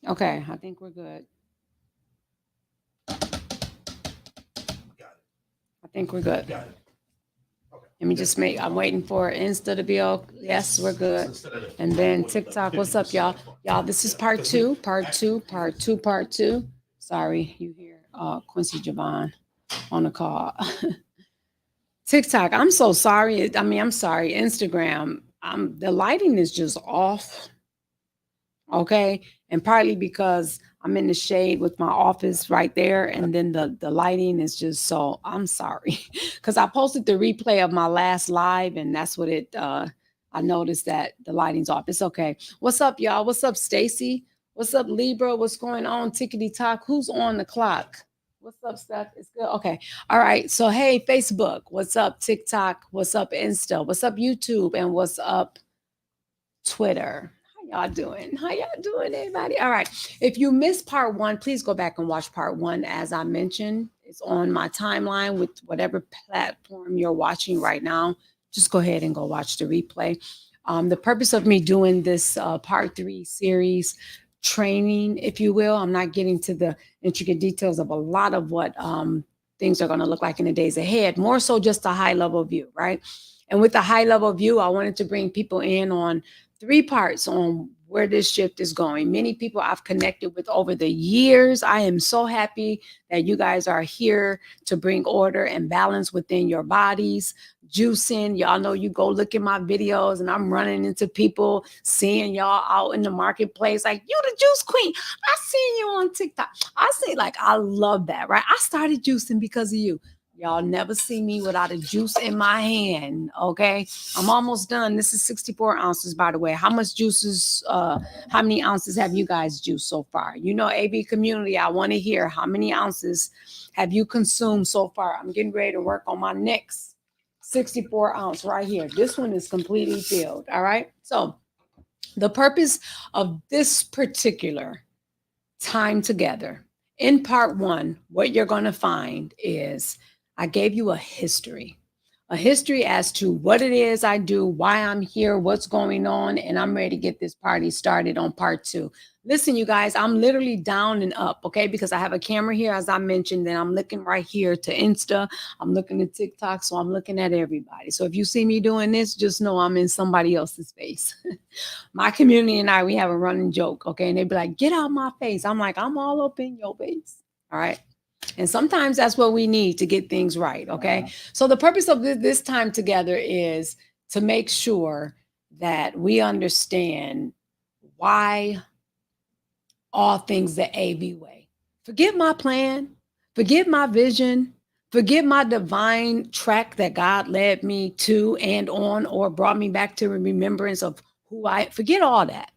Okay, I think we're good. Got it. I think we're good. Got it. Okay. Let me Yes. just make, I'm waiting for Insta to be all, yes, we're So good. instead of the And then what, like TikTok, what's up, 50% y'all? of fun. Y'all, this is Yeah. part Because we two, part two, actually part two, part two. Sorry, you hear Quincy Javon on the call. TikTok, I'm so sorry. I mean, I'm sorry. Instagram, the lighting is just off. Okay, and partly because I'm in the shade with my office right there, and then the lighting is just so, I'm sorry. Because I posted the replay of my last live, and that's what it I noticed that the lighting's off. It's okay. What's up, y'all? What's up, Stacy? What's up, Libra? What's going on? Tickety tock. Who's on the clock? What's up, Steph? It's good. Okay. All right. So hey, Facebook, what's up? TikTok, what's up? Insta, what's up? YouTube, and what's up? Twitter. How y'all doing? How y'all doing, everybody? All right. If you missed part one, please go back and watch part one. As I mentioned, it's on my timeline with whatever platform you're watching right now. Just go ahead and go watch the replay. The purpose of me doing this part three series training, if you will, I'm not getting to the intricate details of a lot of what things are going to look like in the days ahead, more so just a high level view, right? And with the high level view, I wanted to bring people in on three parts on where this shift is going. Many people I've connected with over the years. I am so happy that you guys are here to bring order and balance within your bodies. Juicing, y'all know you go look at my videos and I'm running into people, seeing y'all out in the marketplace like, you the juice queen. I seen you on TikTok. I see, like, I love that, right? I started juicing because of you. Y'all never see me without a juice in my hand, okay? I'm almost done. This is 64 ounces, by the way. How much juices, how many ounces have you guys juiced so far? You know, AB community, I want to hear how many ounces have you consumed so far? I'm getting ready to work on my next 64 ounce right here. This one is completely filled, all right? So the purpose of this particular time together, in part one, what you're going to find is I gave you a history as to what it is I do, why I'm here, what's going on, and I'm ready to get this party started on part two. Listen, you guys, I'm literally down and up, okay? Because I have a camera here, as I mentioned, and I'm looking right here to Insta. I'm looking at TikTok, so I'm looking at everybody. So if you see me doing this, just know I'm in somebody else's face. My community and I, we have a running joke, okay? And they'd be like, get out my face. I'm like, I'm all up in your face. All right. And sometimes that's what we need to get things right, okay? So the purpose of this time together is to make sure that we understand why all things the AB way. Forget my plan, forget my vision, forget my divine track that God led me to and on or brought me back to remembrance of who I forget all that.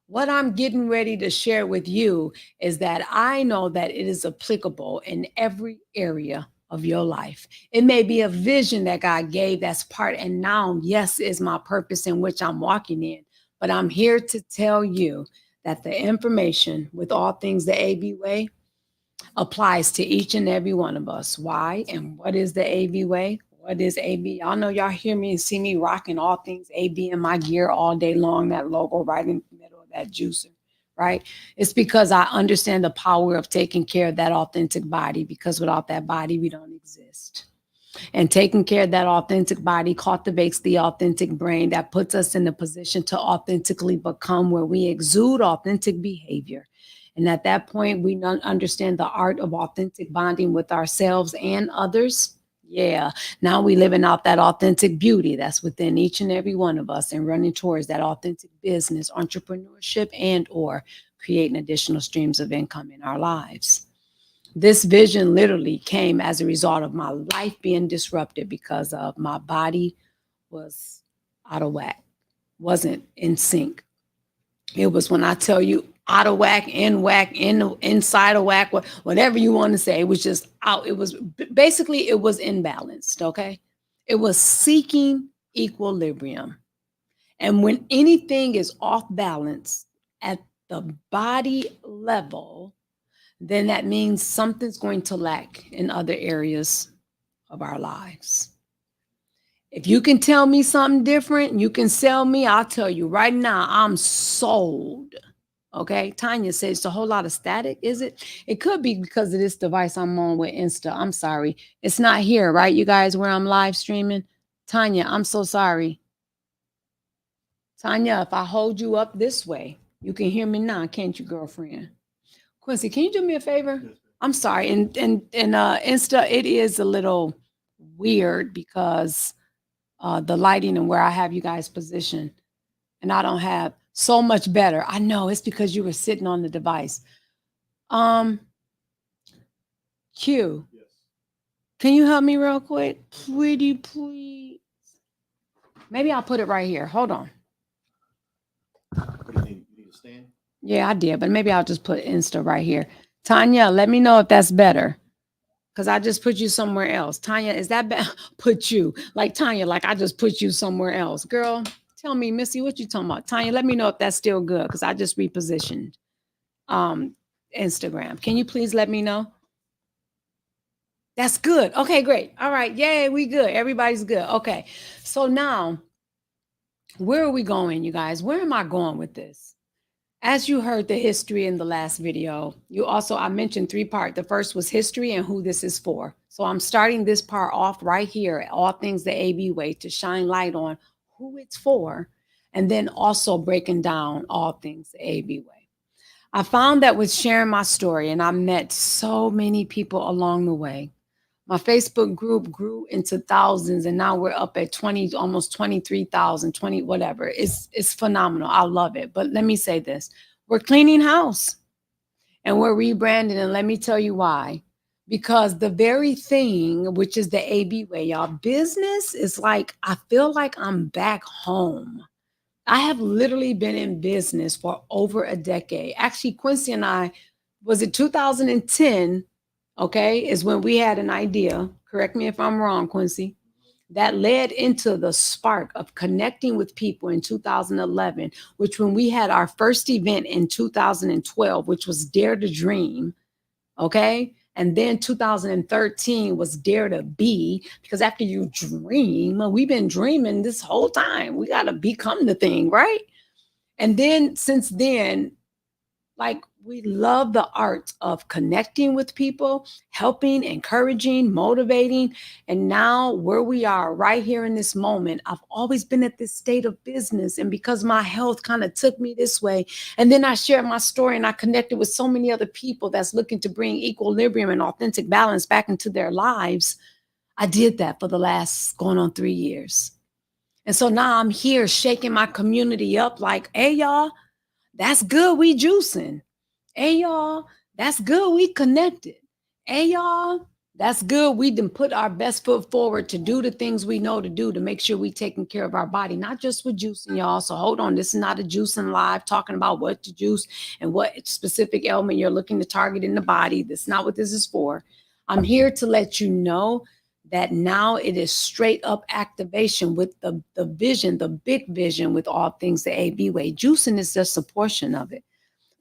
What I'm getting ready to share with you is that I know that it is applicable in every area of your life. It may be a vision that God gave that's part, and now, yes, is my purpose in which I'm walking in. But I'm here to tell you that the information with all things the AB way applies to each and every one of us. Why and what is the AB way? What is AB? Y'all know, y'all hear me and see me rocking all things AB in my gear all day long, that logo right in the middle of that juicer, right? It's because I understand the power of taking care of that authentic body, because without that body, we don't exist. And taking care of that authentic body cultivates the authentic brain that puts us in a position to authentically become where we exude authentic behavior. And at that point, we understand the art of authentic bonding with ourselves and others. Yeah, now we living out that authentic beauty that's within each and every one of us and running towards that authentic business, entrepreneurship, and or creating additional streams of income in our lives. This vision literally came as a result of my life being disrupted because of my body was out of whack, wasn't in sync. It was, when I tell you, out of whack, inside of whack, whatever you want to say. It was just out. It was basically, it was imbalanced. Okay. It was seeking equilibrium. And when anything is off balance at the body level, then that means something's going to lack in other areas of our lives. If you can tell me something different, you can sell me, I'll tell you right now, I'm sold. Okay. Tanya says it's a whole lot of static. Is it? It could be because of this device I'm on with Insta. I'm sorry. It's not here, right? You guys, where I'm live streaming. Tanya, I'm so sorry. Tanya, if I hold you up this way, you can hear me now, can't you, girlfriend? Quincy, can you do me a favor? Yes, ma'am. I'm sorry. And Insta, it is a little weird because the lighting and where I have you guys positioned, and I don't have so much better. I know it's because you were sitting on the device. Um, Q, Yes. can you help me real quick? Pretty please. Maybe I'll put it right here. Hold on. What do you need? You need a stand? Yeah, I did, but maybe I'll just put Insta right here. Tanya, let me know if that's better. Because I just put you somewhere else. Tanya, is that better? Put you. Like Tanya, like I just put you somewhere else. Girl, tell me, Missy, what you talking about? Tanya, let me know if that's still good because I just repositioned Instagram. Can you please let me know? That's good. Okay, great. All right. Yay, we good. Everybody's good. Okay. So now, where are we going, you guys? Where am I going with this? As you heard the history in the last video, I mentioned 3 parts. The first was history and who this is for. So I'm starting this part off right here, all things the AB way, to shine light on who it's for, and then also breaking down all things the AB way. I found that with sharing my story, and I met so many people along the way. My Facebook group grew into thousands, and now we're up at 20, almost 23,000, 20, whatever. It's phenomenal. I love it. But let me say this: we're cleaning house and we're rebranding, and let me tell you why. Because the very thing, which is the AB way, y'all, business is like, I feel like I'm back home. I have literally been in business for over a decade. Actually, Quincy and I, was it 2010? Okay, is when we had an idea. Correct me if I'm wrong, Quincy. That led into the spark of connecting with people in 2011, which when we had our first event in 2012, which was Dare to Dream. Okay. And then 2013 was Dare to Be, because after you dream, we've been dreaming this whole time. We got to become the thing, right? And then since then, like, we love the art of connecting with people, helping, encouraging, motivating. And now, where we are right here in this moment, I've always been at this state of business. And because my health kind of took me this way, and then I shared my story and I connected with so many other people that's looking to bring equilibrium and authentic balance back into their lives. I did that for the last going on 3 years. And so now I'm here shaking my community up like, hey, y'all, that's good. We juicing. Hey, y'all, that's good. We connected. Hey, y'all, that's good. We done put our best foot forward to do the things we know to do to make sure we taking care of our body, not just with juicing, y'all. So hold on. This is not a juicing live talking about what to juice and what specific ailment you're looking to target in the body. That's not what this is for. I'm here to let you know that now it is straight up activation with the vision, the big vision with all things the AB way. Juicing is just a portion of it.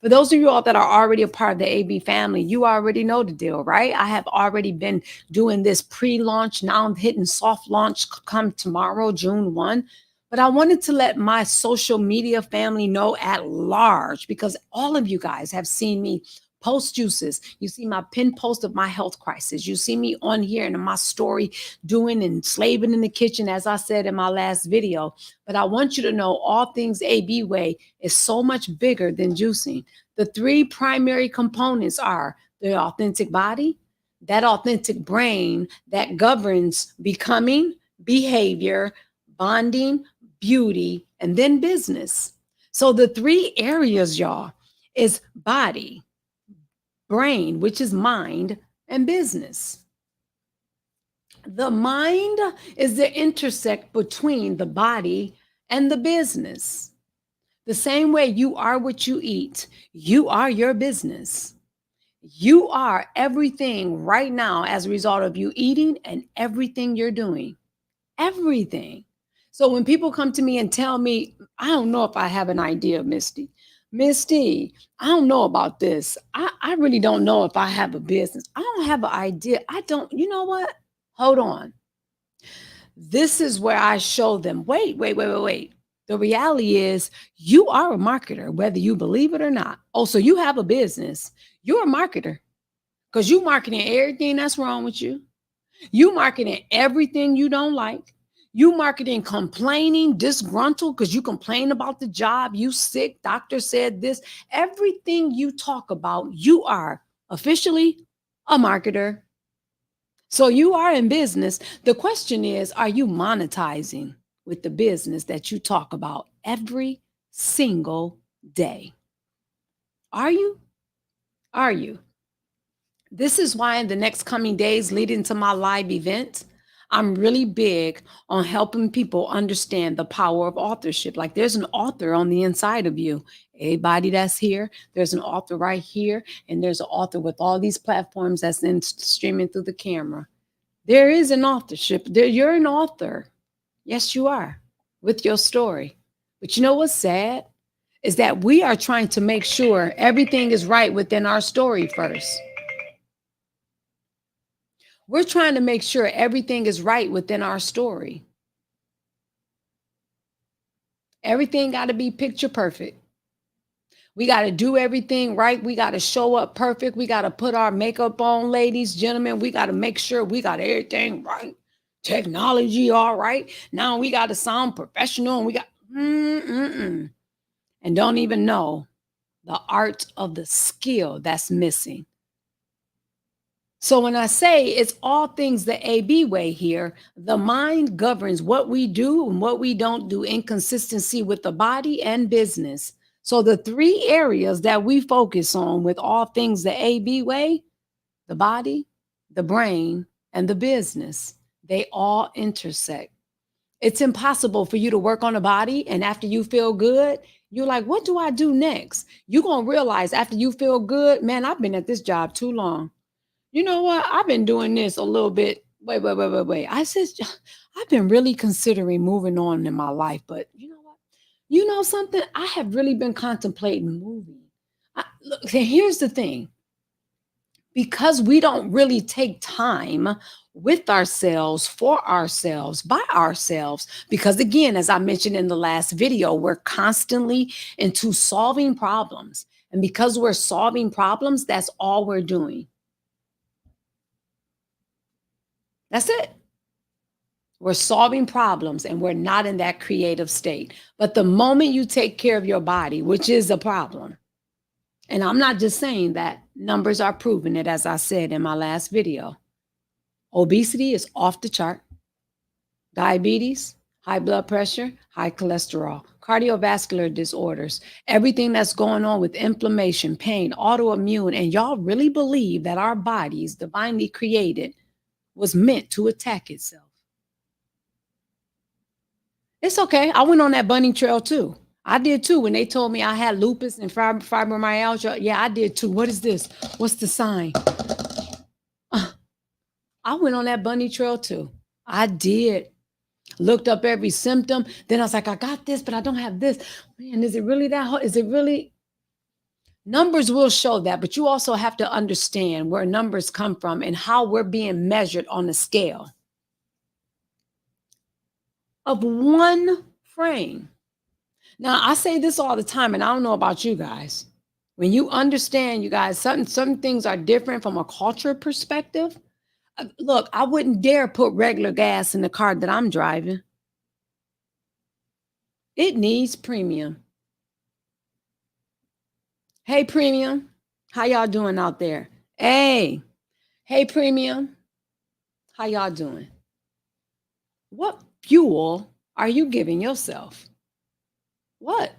For those of you all that are already a part of the AB family, you already know the deal, right? I have already been doing this pre-launch. Now I'm hitting soft launch come tomorrow, June 1. But I wanted to let my social media family know at large, because all of you guys have seen me post juices. You see my pin post of my health crisis. You see me on here and in my story doing and slaving in the kitchen, as I said in my last video. But I want you to know all things AB way is so much bigger than juicing. The 3 primary components are the authentic body, that authentic brain that governs becoming, behavior, bonding, beauty, and then business. So the 3 areas, y'all, is body, brain, which is mind, and business. The mind is the intersect between the body and the business. The same way you are what you eat, you are your business. You are everything right now as a result of you eating and everything you're doing. Everything. So when people come to me and tell me, I don't know if I have an idea, Misty. Misty, I don't know about this. I really don't know if I have a business. I don't have an idea. I don't, you know what? Hold on. This is where I show them, wait. The reality is you are a marketer, whether you believe it or not. Oh, so you have a business. You're a marketer because you marketing everything that's wrong with you. You marketing everything you don't like. You marketing complaining, disgruntled because you complain about the job, you sick, doctor said this. Everything you talk about, you are officially a marketer. So you are in business. The question is, are you monetizing with the business that you talk about every single day? Are you? Are you? This is why in the next coming days leading to my live event, I'm really big on helping people understand the power of authorship. Like there's an author on the inside of you. Everybody that's here, there's an author right here, and there's an author with all these platforms that's in streaming through the camera. There is an authorship. You're an author. Yes, you are with your story. But you know what's sad? Is that we are trying to make sure everything is right within our story first. We're trying to make sure everything is right within our story. Everything got to be picture perfect. We got to do everything right. We got to show up perfect. We got to put our makeup on, ladies, gentlemen. We got to make sure we got everything right. Technology, all right. Now we got to sound professional and we got, and don't even know the art of the skill that's missing. So when I say it's all things the AB way here, the mind governs what we do and what we don't do in consistency with the body and business. So the three areas that we focus on with all things the AB way, the body, the brain, and the business, they all intersect. It's impossible for you to work on a body and after you feel good, you're like, what do I do next? You're going to realize after you feel good, man, I've been at this job too long. You know what? I've been doing this a little bit. Wait. I said, I've been really considering moving on in my life, but you know what? You know something? I have really been contemplating moving. Look, here's the thing. Because we don't really take time with ourselves, for ourselves, by ourselves, because again, as I mentioned in the last video, we're constantly into solving problems. And because we're solving problems, that's all we're doing. That's it. We're solving problems and we're not in that creative state. But the moment you take care of your body, which is a problem, and I'm not just saying that, numbers are proving it, as I said in my last video. Obesity is off the chart. Diabetes, high blood pressure, high cholesterol, cardiovascular disorders, everything that's going on with inflammation, pain, autoimmune. And y'all really believe that our bodies, divinely created, was meant to attack itself. It's okay. I went on that bunny trail too. I did too. When they told me I had lupus and fibromyalgia, yeah, I did too. What is this? What's the sign? I went on that bunny trail too. I did. Looked up every symptom. Then I was like, I got this, but I don't have this. Man, is it really that hard? Is it really? Numbers will show that, but you also have to understand where numbers come from and how we're being measured on the scale of one frame. Now, I say this all the time, and I don't know about you guys. When you understand, you guys, certain things are different from a culture perspective. Look, I wouldn't dare put regular gas in the car that I'm driving. It needs premium. Hey, premium. How y'all doing out there? Hey, premium. How y'all doing? What fuel are you giving yourself? What?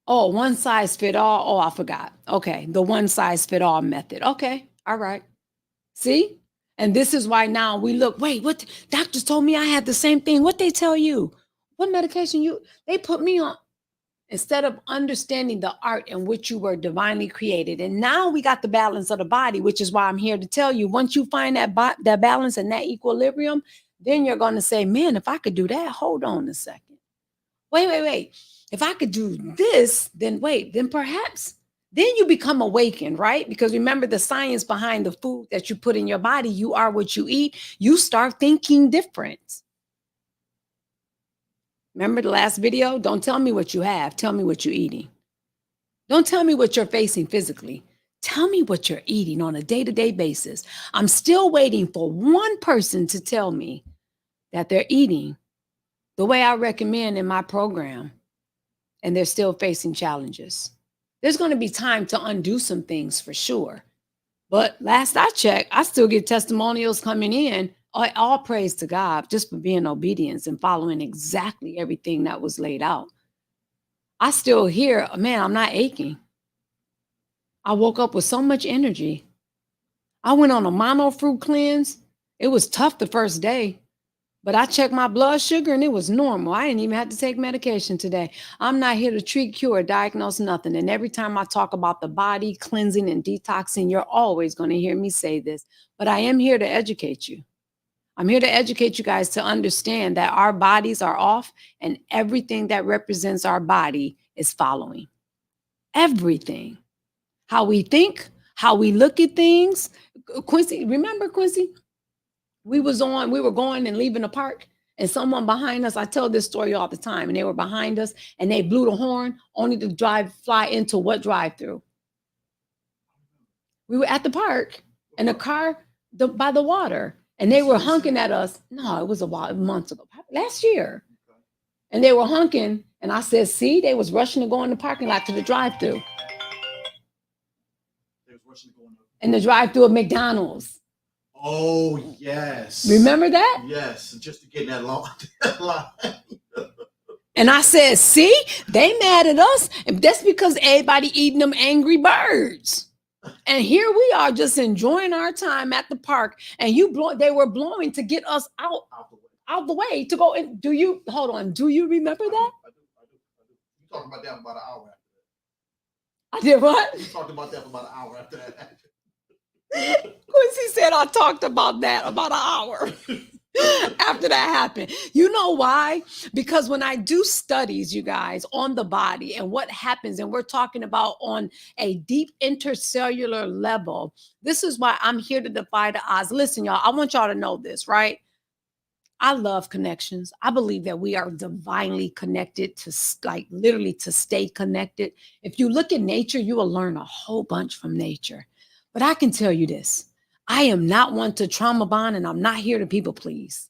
Oh, one size fit all. Oh, I forgot. Okay, the one size fit all method. Okay, all right. See? And this is why now we look, wait, what? Doctors told me I had the same thing. What they tell you? What medication they put me on? Instead of understanding the art in which you were divinely created. And now we got the balance of the body, which is why I'm here to tell you, once you find that balance and that equilibrium, then you're going to say, man, if I could do that, hold on a second. Wait. If I could do this, then perhaps, then you become awakened, right? Because remember the science behind the food that you put in your body, you are what you eat. You start thinking different. Remember the last video? Don't tell me what you have. Tell me what you're eating. Don't tell me what you're facing physically. Tell me what you're eating on a day-to-day basis. I'm still waiting for one person to tell me that they're eating the way I recommend in my program, and they're still facing challenges. There's going to be time to undo some things for sure. But last I checked, I still get testimonials coming in. All praise to God just for being obedient and following exactly everything that was laid out. I still hear, man, I'm not aching. I woke up with so much energy. I went on a mono fruit cleanse. It was tough the first day, but I checked my blood sugar and it was normal. I didn't even have to take medication today. I'm not here to treat, cure, diagnose, nothing. And every time I talk about the body cleansing and detoxing, you're always going to hear me say this, but I am here to educate you. I'm here to educate you guys to understand that our bodies are off and everything that represents our body is following. Everything. How we think, how we look at things. Quincy, remember Quincy? We were going and leaving the park and someone behind us, I tell this story all the time, and they were behind us and they blew the horn only to fly into what drive-through? We were at the park and the car by the water and they were honking at us. No, it was a while, months ago, last year. And they were honking and I said, see, they was rushing to go in the parking lot to the drive-through. In the drive-through of McDonald's. Oh, yes. Remember that? Yes, just to get in that line. And I said, see, they mad at us. And that's because everybody eating them Angry Birds. And here we are just enjoying our time at the park. And they were blowing to get us out the way to go. And do you remember that? I do. You talked about that for about an hour after that. I did what? You talked about that for about an hour after that. Quincy said I talked about that about an hour after that happened. You know why? Because when I do studies, you guys, on the body and what happens, and we're talking about on a deep intercellular level, this is why I'm here to defy the odds. Listen, y'all, I want y'all to know this, right? I love connections. I believe that we are divinely connected to, like, literally to stay connected. If you look at nature, you will learn a whole bunch from nature. But I can tell you this, I am not one to trauma bond and I'm not here to people please.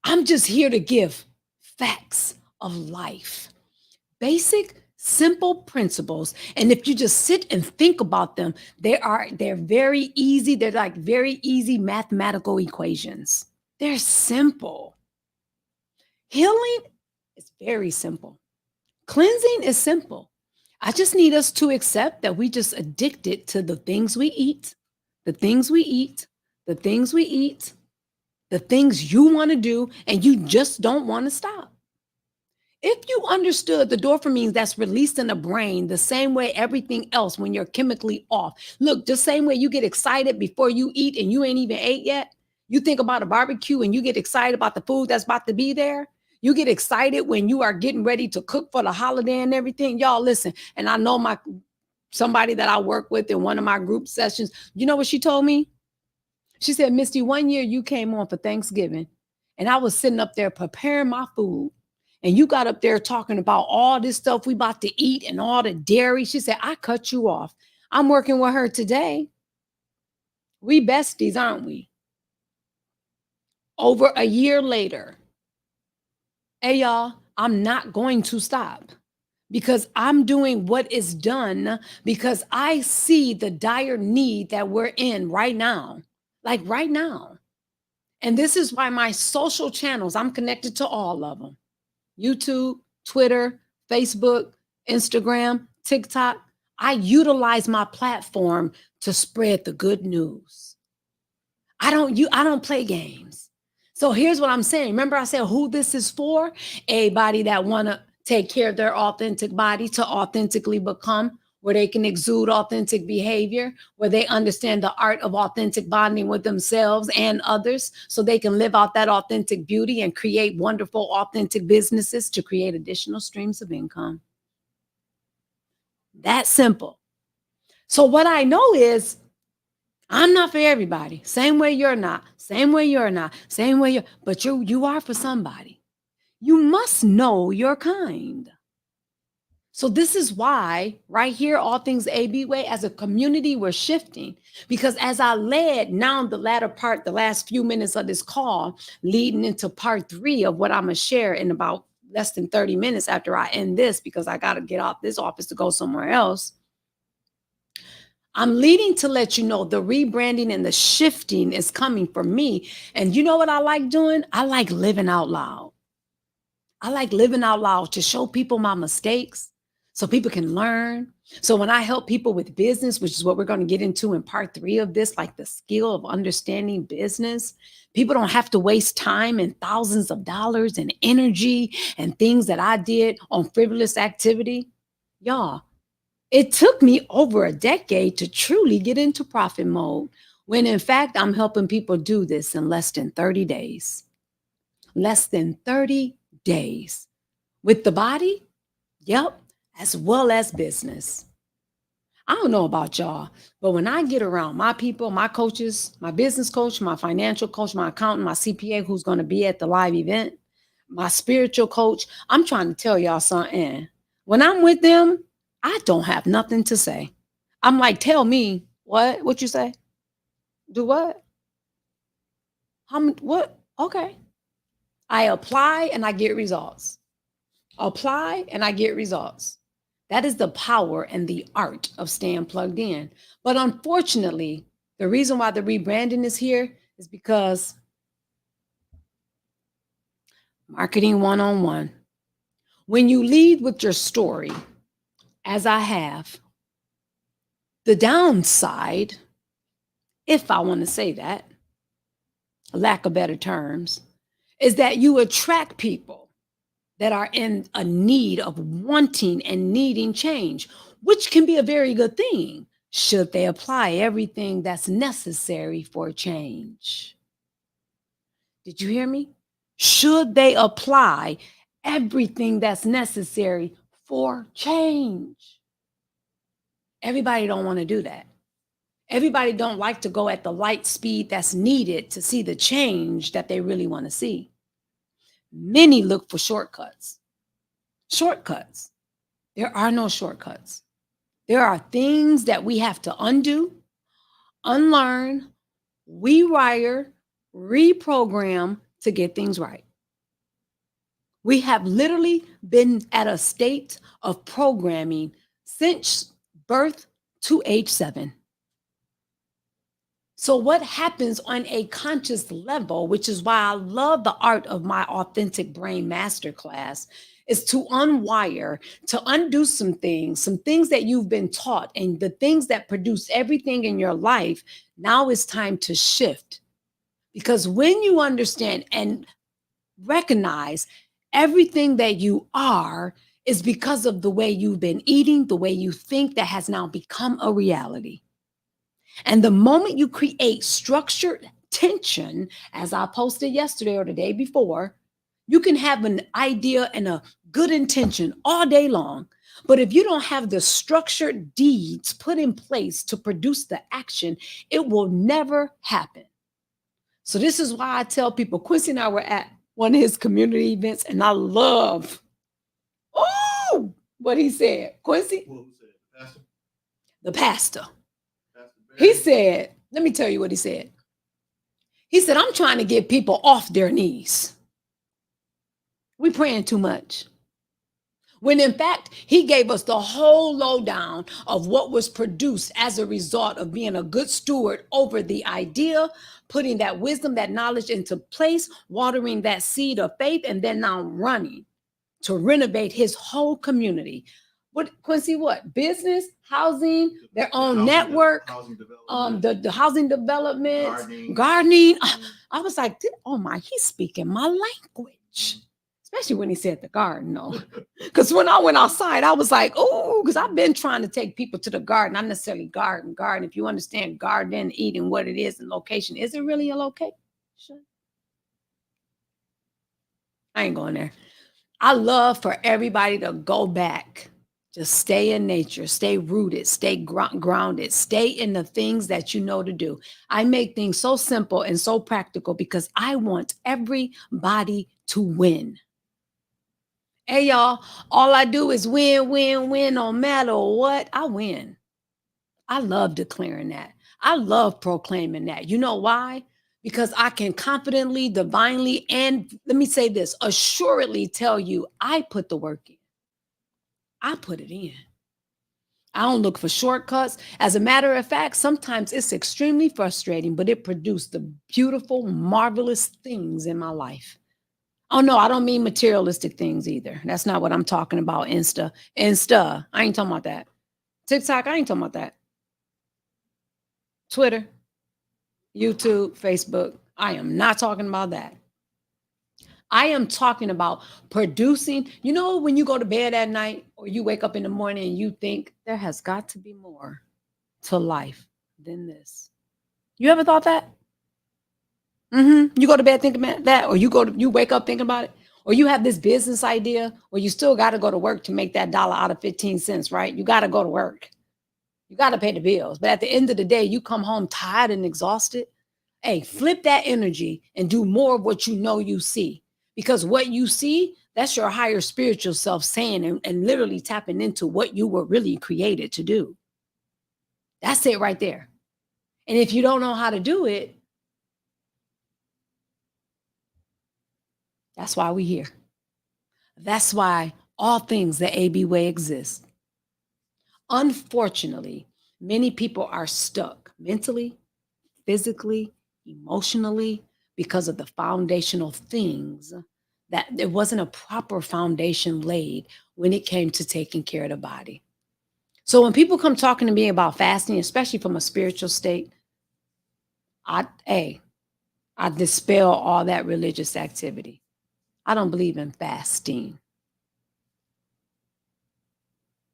I'm just here to give facts of life, basic, simple principles. And if you just sit and think about them, they're very easy. They're like very easy mathematical equations. They're simple. Healing is very simple. Cleansing is simple. I just need us to accept that we just addicted to the things we eat, the things we eat, the things we eat, the things you want to do, and you just don't want to stop. If you understood the dopamine that's released in the brain the same way everything else when you're chemically off. Look, the same way you get excited before you eat and you ain't even ate yet. You think about a barbecue and you get excited about the food that's about to be there. You get excited when you are getting ready to cook for the holiday and everything. Y'all listen. And I know somebody that I work with in one of my group sessions, you know what she told me? She said, Misty, one year you came on for Thanksgiving and I was sitting up there preparing my food. And you got up there talking about all this stuff we about to eat and all the dairy. She said, I cut you off. I'm working with her today. We besties, aren't we? Over a year later. Hey, y'all, I'm not going to stop because I'm doing what is done because I see the dire need that we're in right now, like right now. And this is why my social channels, I'm connected to all of them. YouTube, Twitter, Facebook, Instagram, TikTok. I utilize my platform to spread the good news. I don't play games. So here's what I'm saying. Remember I said who this is for? Everybody that want to take care of their authentic body to authentically become, where they can exude authentic behavior, where they understand the art of authentic bonding with themselves and others so they can live out that authentic beauty and create wonderful, authentic businesses to create additional streams of income. That's simple. So what I know is I'm not for everybody. Same way you're not. Same way you're not. Same way but you are for somebody. You must know your kind. So this is why right here, all things AB way, as a community, we're shifting. Because as I led now the latter part, the last few minutes of this call, leading into part 3 of what I'm gonna share in about less than 30 minutes after I end this, because I got to get off this office to go somewhere else. I'm leading to let you know the rebranding and the shifting is coming for me. And you know what I like doing? I like living out loud. I like living out loud to show people my mistakes so people can learn. So when I help people with business, which is what we're going to get into in part 3 of this, like the skill of understanding business, people don't have to waste time and thousands of dollars and energy and things that I did on frivolous activity. Y'all, it took me over a decade to truly get into profit mode, when in fact, I'm helping people do this in less than 30 days. Less than 30 days. With the body, yep, as well as business. I don't know about y'all, but when I get around my people, my coaches, my business coach, my financial coach, my accountant, my CPA who's going to be at the live event, my spiritual coach, I'm trying to tell y'all something. When I'm with them, I don't have nothing to say. I'm like, tell me what? What you say? Do what? What? Okay. I apply and I get results. Apply and I get results. That is the power and the art of staying plugged in. But unfortunately, the reason why the rebranding is here is because marketing 101. When you lead with your story, as I have, the downside, if I want to say that, lack of better terms, is that you attract people that are in a need of wanting and needing change, which can be a very good thing should they apply everything that's necessary for change. Did you hear me? Should they apply everything that's necessary for change? Everybody don't want to do that. Everybody don't like to go at the light speed that's needed to see the change that they really want to see. Many look for shortcuts. Shortcuts. There are no shortcuts. There are things that we have to undo, unlearn, rewire, reprogram to get things right. We have literally been at a state of programming since birth to age 7. So what happens on a conscious level, which is why I love the art of my Authentic Brain Masterclass, is to unwire, to undo some things that you've been taught, and the things that produce everything in your life. Now it's time to shift. Because when you understand and recognize everything that you are is because of the way you've been eating, the way you think, that has now become a reality. And the moment you create structured tension, as I posted yesterday or the day before, you can have an idea and a good intention all day long. But if you don't have the structured deeds put in place to produce the action, it will never happen. So this is why I tell people, Quincy and I were at one of his community events, and I love, what he said. Quincy? Who said it? Pastor? The pastor. Pastor He Barry? said, let me tell you what he said. He said, I'm trying to get people off their knees. We praying too much. When in fact, he gave us the whole lowdown of what was produced as a result of being a good steward over the idea, putting that wisdom, that knowledge into place, watering that seed of faith, and then now running to renovate his whole community. What, Quincy, what? Business, housing, their own network, Housing development. the housing development, Gardening. gardening. I was like, oh my, he's speaking my language. Especially when he said the garden, though. Because when I went outside, I was like, oh, because I've been trying to take people to the garden, not necessarily garden. If you understand garden, eating, what it is, and location. Is it really a location? I ain't going there. I love for everybody to go back. Just stay in nature, stay rooted, stay grounded, stay in the things that you know to do. I make things so simple and so practical because I want everybody to win. Hey, y'all, all I do is win, win, win, no matter what. I win. I love declaring that. I love proclaiming that. You know why? Because I can confidently, divinely, and let me say this assuredly tell you, I put the work in. I put it in. I don't look for shortcuts. As a matter of fact, sometimes it's extremely frustrating, but it produced the beautiful, marvelous things in my life. Oh no, I don't mean materialistic things either. That's not what I'm talking about. Insta. I ain't talking about that. TikTok, I ain't talking about that. Twitter, YouTube, Facebook. I am not talking about that. I am talking about producing. You know, when you go to bed at night or you wake up in the morning and you think there has got to be more to life than this. You ever thought that? You go to bed thinking about that, or you wake up thinking about it, or you have this business idea, or you still got to go to work to make that dollar out of 15 cents, right? You got to go to work. You got to pay the bills. But at the end of the day, you come home tired and exhausted. Hey, flip that energy and do more of what you know you see. Because what you see, that's your higher spiritual self saying and literally tapping into what you were really created to do. That's it right there. And if you don't know how to do it, that's why we're here. That's why all things the AB way exist. Unfortunately, many people are stuck mentally, physically, emotionally because of the foundational things that there wasn't a proper foundation laid when it came to taking care of the body. So when people come talking to me about fasting, especially from a spiritual state, I dispel all that religious activity. I don't believe in fasting.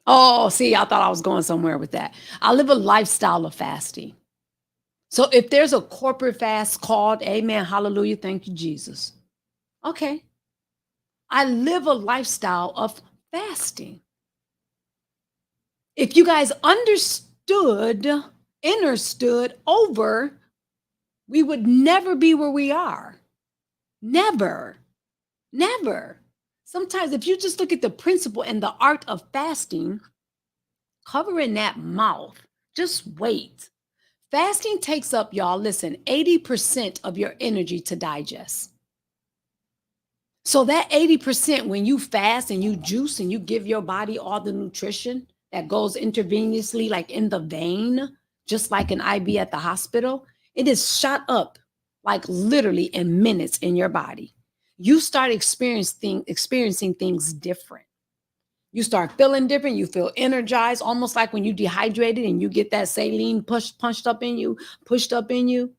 Oh, see, I thought I was going somewhere with that. I live a lifestyle of fasting. So if there's a corporate fast called, amen, hallelujah, thank you, Jesus. Okay. I live a lifestyle of fasting. If you guys understood over, we would never be where we are. Never. Never. Sometimes if you just look at the principle and the art of fasting, covering that mouth, just wait. Fasting takes up, y'all, listen, 80% of your energy to digest. So that 80%, when you fast and you juice and you give your body all the nutrition that goes intravenously, like in the vein, just like an IV at the hospital, it is shot up like literally in minutes in your body. You start experiencing things different. You start feeling different. You feel energized, almost like when you dehydrated and you get that saline pushed up in you, pushed up in you.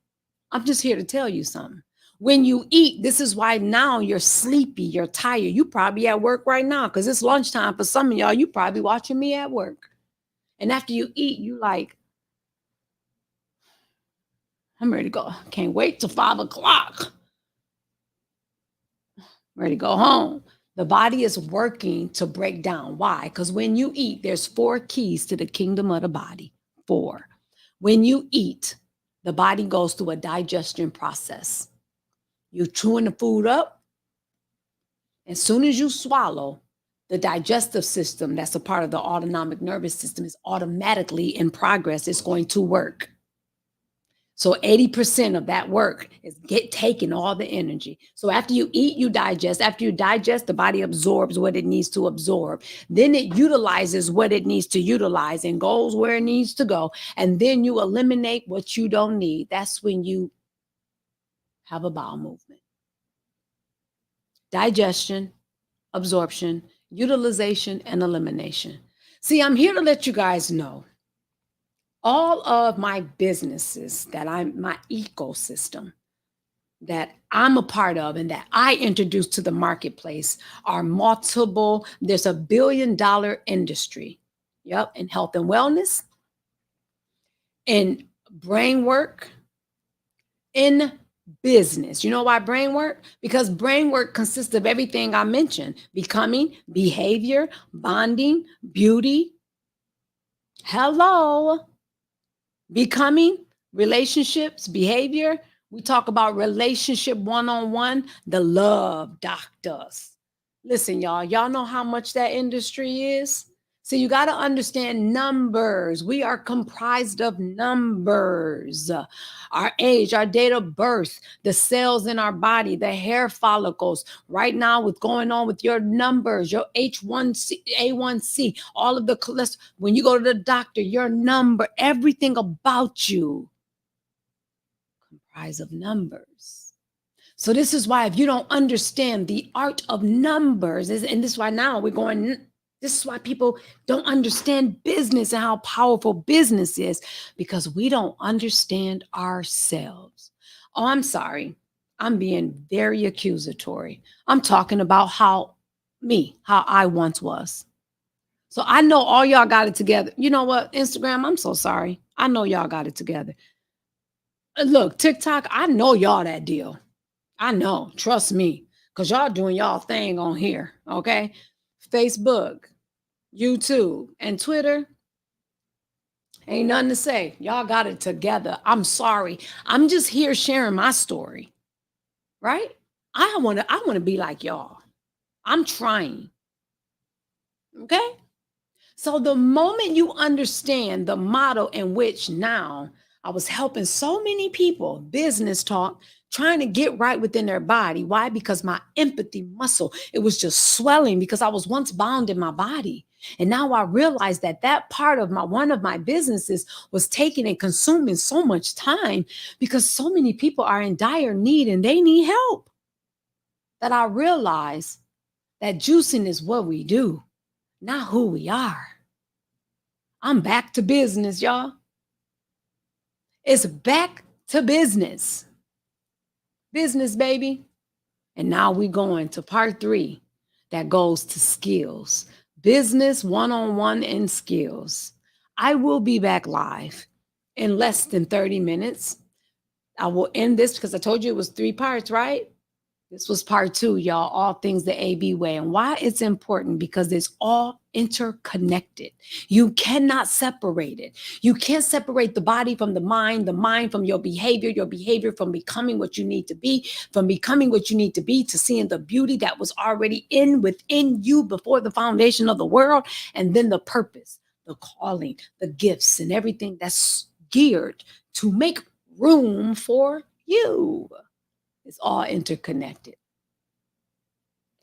I'm just here to tell you something. When you eat, this is why now you're sleepy, you're tired. You probably at work right now because it's lunchtime for some of y'all. You probably watching me at work. And after you eat, you like, I'm ready to go. Can't wait till 5 o'clock. Ready to go home. The body is working to break down. Why? Because when you eat, there's 4 keys to the kingdom of the body. 4. When you eat, the body goes through a digestion process. You're chewing the food up. As soon as you swallow, the digestive system, that's a part of the autonomic nervous system, is automatically in progress. It's going to work. So 80% of that work is taking all the energy. So after you eat, you digest. After you digest, the body absorbs what it needs to absorb. Then it utilizes what it needs to utilize and goes where it needs to go. And then you eliminate what you don't need. That's when you have a bowel movement. Digestion, absorption, utilization, and elimination. See, I'm here to let you guys know all of my businesses my ecosystem that I'm a part of and that I introduced to the marketplace are multiple. There's a $1 billion industry, in health and wellness, in brain work, in business. You know why brain work? Because brain work consists of everything I mentioned: becoming, behavior, bonding, beauty. Hello. Becoming, relationships, behavior. We talk about relationship one-on-one, the love doctors. Listen, y'all know how much that industry is? So you got to understand numbers. We are comprised of numbers. Our age, our date of birth, the cells in our body, the hair follicles. Right now, what's going on with your numbers, your H1C, A1C, all of the cholesterol. When you go to the doctor, your number, everything about you comprised of numbers. So this is why if you don't understand the art of numbers, and this is why now we're going, this is why people don't understand business and how powerful business is, because we don't understand ourselves. Oh, I'm sorry. I'm being very accusatory. I'm talking about how I once was. So I know all y'all got it together. You know what, Instagram, I'm so sorry. I know y'all got it together. Look, TikTok, I know y'all that deal. I know, trust me, because y'all doing y'all thing on here, okay? Facebook, YouTube, and Twitter, ain't nothing to say. Y'all got it together. I'm sorry. I'm just here sharing my story, right? I want to be like y'all. I'm trying. Okay? So the moment you understand the model in which now I was helping so many people, business talk, trying to get right within their body. Why? Because my empathy muscle, it was just swelling because I was once bound in my body. And now I realized that that part of one of my businesses was taking and consuming so much time because so many people are in dire need and they need help. That I realized that juicing is what we do, not who we are. I'm back to business, y'all. It's back to business. Business, baby. And now we're going to part 3 that goes to skills. Business one-on-one and skills. I will be back live in less than 30 minutes. I will end this because I told you it was 3 parts, right? This was part 2, y'all, all things the AB way. And why it's important, because it's all interconnected. You cannot separate it. You can't separate the body from the mind from your behavior from becoming what you need to be, from becoming what you need to be to seeing the beauty that was already within you before the foundation of the world, and then the purpose, the calling, the gifts, and everything that's geared to make room for you. It's all interconnected.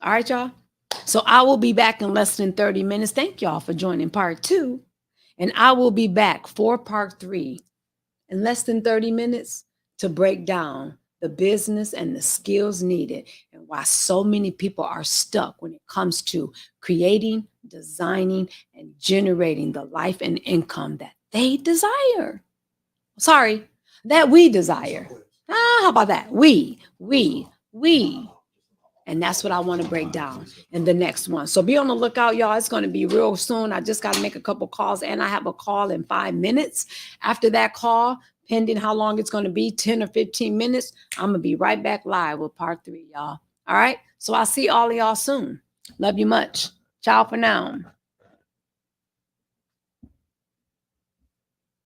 All right, y'all. So I will be back in less than 30 minutes. Thank y'all for joining part 2. And I will be back for part 3 in less than 30 minutes to break down the business and the skills needed and why so many people are stuck when it comes to creating, designing, and generating the life and income that they desire. Sorry, that we desire. How about that? We. And that's what I want to break down in the next one. So be on the lookout, y'all. It's going to be real soon. I just got to make a couple calls, and I have a call in 5 minutes. After that call, pending how long it's going to be, 10 or 15 minutes, I'm going to be right back live with part 3, y'all. All right? So I'll see all of y'all soon. Love you much. Ciao for now.